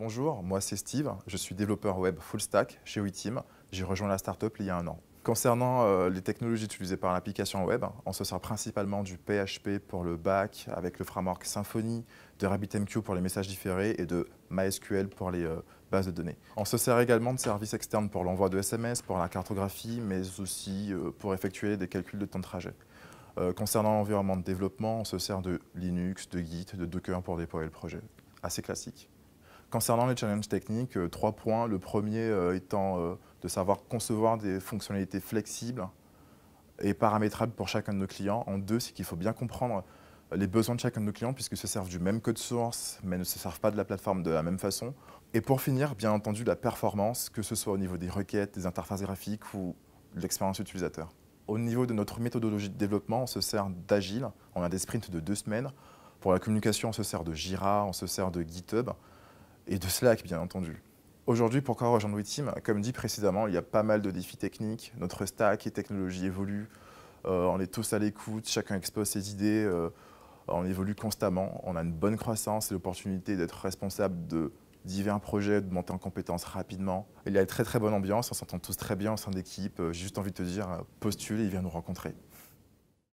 Bonjour, moi c'est Steve, je suis développeur web full stack chez WeTeam. J'ai rejoint la startup il y a un an. Concernant les technologies utilisées par l'application web, on se sert principalement du PHP pour le back avec le framework Symfony, de RabbitMQ pour les messages différés et de MySQL pour les bases de données. On se sert également de services externes pour l'envoi de SMS, pour la cartographie, mais aussi pour effectuer des calculs de temps de trajet. Concernant l'environnement de développement, on se sert de Linux, de Git, de Docker pour déployer le projet. Assez classique. Concernant les challenges techniques, 3 points. Le premier étant de savoir concevoir des fonctionnalités flexibles et paramétrables pour chacun de nos clients. En deux, c'est qu'il faut bien comprendre les besoins de chacun de nos clients puisqu'ils se servent du même code source mais ne se servent pas de la plateforme de la même façon. Et pour finir, bien entendu, la performance, que ce soit au niveau des requêtes, des interfaces graphiques ou de l'expérience utilisateur. Au niveau de notre méthodologie de développement, on se sert d'Agile. On a des sprints de 2 semaines. Pour la communication, on se sert de Jira, on se sert de GitHub. Et de Slack, bien entendu. Aujourd'hui, pourquoi rejoindre WeTeam? Comme dit précédemment, il y a pas mal de défis techniques. Notre stack et technologie évoluent. On est tous à l'écoute, chacun expose ses idées. On évolue constamment. On a une bonne croissance et l'opportunité d'être responsable de divers projets, de monter en compétences rapidement. Il y a une très très bonne ambiance, on s'entend tous très bien au sein d'équipe. J'ai juste envie de te dire, postule et viens nous rencontrer.